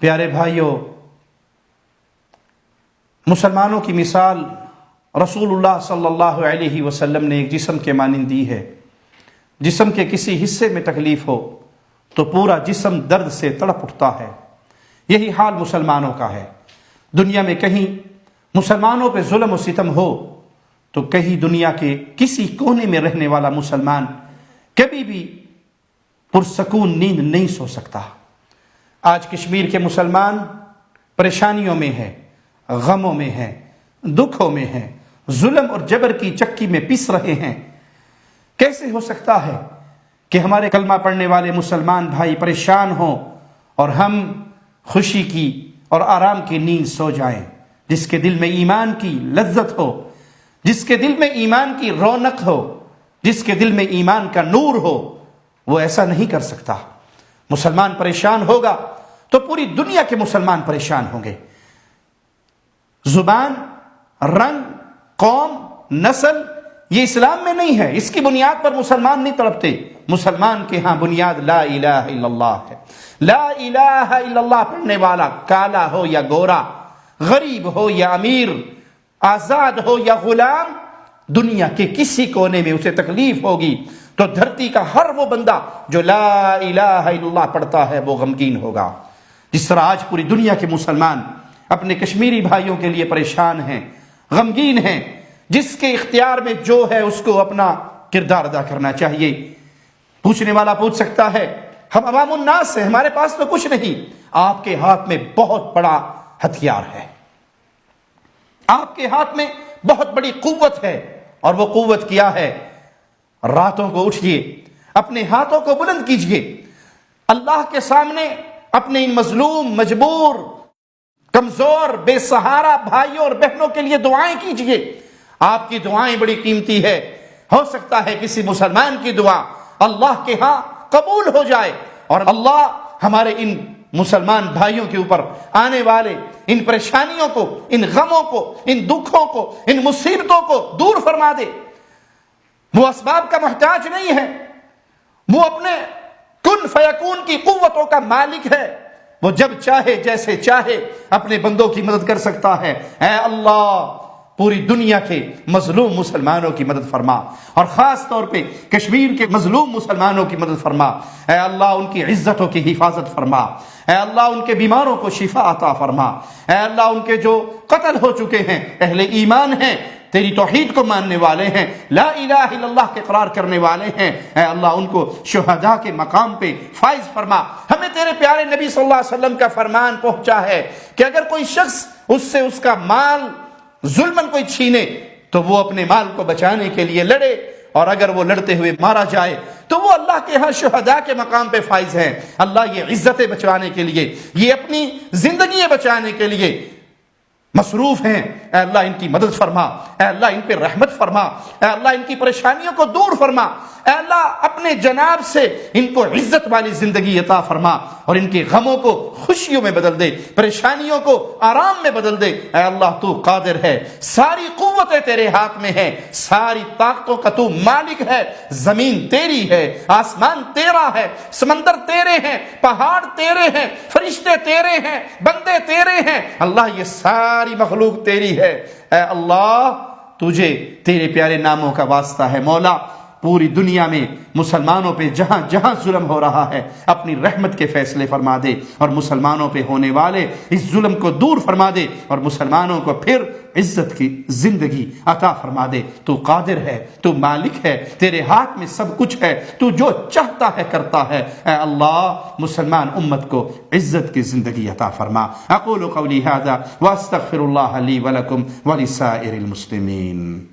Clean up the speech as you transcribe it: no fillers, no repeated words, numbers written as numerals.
پیارے بھائیوں، مسلمانوں کی مثال رسول اللہ صلی اللہ علیہ وسلم نے ایک جسم کے مانند دی ہے۔ جسم کے کسی حصے میں تکلیف ہو تو پورا جسم درد سے تڑپ اٹھتا ہے۔ یہی حال مسلمانوں کا ہے۔ دنیا میں کہیں مسلمانوں پہ ظلم و ستم ہو تو کہیں دنیا کے کسی کونے میں رہنے والا مسلمان کبھی بھی پرسکون نیند نہیں سو سکتا۔ آج کشمیر کے مسلمان پریشانیوں میں ہیں، غموں میں ہیں، دکھوں میں ہیں، ظلم اور جبر کی چکی میں پس رہے ہیں۔ کیسے ہو سکتا ہے کہ ہمارے کلمہ پڑھنے والے مسلمان بھائی پریشان ہوں اور ہم خوشی کی اور آرام کی نیند سو جائیں؟ جس کے دل میں ایمان کی لذت ہو، جس کے دل میں ایمان کی رونق ہو، جس کے دل میں ایمان کا نور ہو، وہ ایسا نہیں کر سکتا۔ مسلمان پریشان ہوگا تو پوری دنیا کے مسلمان پریشان ہوں گے۔ زبان، رنگ، قوم، نسل یہ اسلام میں نہیں ہے۔ اس کی بنیاد پر مسلمان نہیں تڑپتے۔ مسلمان کے ہاں بنیاد لا الہ الا اللہ ہے۔ لا الہ الا اللہ پڑھنے والا کالا ہو یا گورا، غریب ہو یا امیر، آزاد ہو یا غلام، دنیا کے کسی کونے میں اسے تکلیف ہوگی تو دھرتی کا ہر وہ بندہ جو لا الہ الا اللہ پڑھتا ہے وہ غمگین ہوگا۔ جس طرح آج پوری دنیا کے مسلمان اپنے کشمیری بھائیوں کے لیے پریشان ہیں، غمگین ہیں۔ جس کے اختیار میں جو ہے اس کو اپنا کردار ادا کرنا چاہیے۔ پوچھنے والا پوچھ سکتا ہے، ہم عوام الناس ہیں، ہمارے پاس تو کچھ نہیں۔ آپ کے ہاتھ میں بہت بڑا ہتھیار ہے، آپ کے ہاتھ میں بہت بڑی قوت ہے، اور وہ قوت کیا ہے؟ راتوں کو اٹھیے، اپنے ہاتھوں کو بلند کیجئے، اللہ کے سامنے اپنے ان مظلوم، مجبور، کمزور، بے سہارا بھائیوں اور بہنوں کے لیے دعائیں کیجئے۔ آپ کی دعائیں بڑی قیمتی ہے۔ ہو سکتا ہے کسی مسلمان کی دعا اللہ کے ہاں قبول ہو جائے، اور اللہ ہمارے ان مسلمان بھائیوں کے اوپر آنے والے ان پریشانیوں کو، ان غموں کو، ان دکھوں کو، ان مصیبتوں کو دور فرما دے۔ وہ اسباب کا محتاج نہیں ہے، وہ اپنے کن فیکون کی قوتوں کا مالک ہے۔ وہ جب چاہے جیسے چاہے اپنے بندوں کی مدد کر سکتا ہے۔ اے اللہ، پوری دنیا کے مظلوم مسلمانوں کی مدد فرما، اور خاص طور پہ کشمیر کے مظلوم مسلمانوں کی مدد فرما۔ اے اللہ، ان کی عزتوں کی حفاظت فرما۔ اے اللہ، ان کے بیماروں کو شفا عطا فرما۔ اے اللہ، ان کے جو قتل ہو چکے ہیں، اہل ایمان ہیں، تیری توحید کو ماننے والے ہیں، لا الہ الا اللہ کے اقرار کرنے والے ہیں، اے اللہ ان کو شہداء کے مقام پہ فائز فرما۔ ہمیں تیرے پیارے نبی صلی اللہ علیہ وسلم کا فرمان پہنچا ہے کہ اگر کوئی شخص اس سے اس کا مال ظلمن کوئی چھینے تو وہ اپنے مال کو بچانے کے لیے لڑے، اور اگر وہ لڑتے ہوئے مارا جائے تو وہ اللہ کے ہاں شہداء کے مقام پہ فائز ہیں۔ اللہ یہ عزتیں بچانے کے لیے، یہ اپنی زندگیاں بچانے کے لیے مصروف ہیں۔ اے اللہ ان کی مدد فرما، اے اللہ ان پہ رحمت فرما، اے اللہ ان کی پریشانیوں کو دور فرما، اے اللہ اپنے جناب سے ان کو عزت والی زندگی عطا فرما، اور ان کے غموں کو خوشیوں میں بدل دے، پریشانیوں کو آرام میں بدل دے۔ اے اللہ تو قادر ہے، ساری قوتیں تیرے ہاتھ میں ہیں، ساری طاقتوں کا تو مالک ہے۔ زمین تیری ہے، آسمان تیرا ہے، سمندر تیرے ہیں، پہاڑ تیرے ہیں، فرشتے تیرے ہیں، بندے تیرے ہیں۔ اللہ یہ ساری مخلوق تیری ہے۔ اے اللہ، تجھے تیرے پیارے ناموں کا واسطہ ہے مولا، پوری دنیا میں مسلمانوں پہ جہاں جہاں ظلم ہو رہا ہے اپنی رحمت کے فیصلے فرما دے، اور مسلمانوں پہ ہونے والے اس ظلم کو دور فرما دے، اور مسلمانوں کو پھر عزت کی زندگی عطا فرما دے۔ تو قادر ہے، تو مالک ہے، تیرے ہاتھ میں سب کچھ ہے، تو جو چاہتا ہے کرتا ہے۔ اے اللہ، مسلمان امت کو عزت کی زندگی عطا فرما۔ اقول قولی ھذا واستغفر اللہ لی ولکم ولسائر المسلمین۔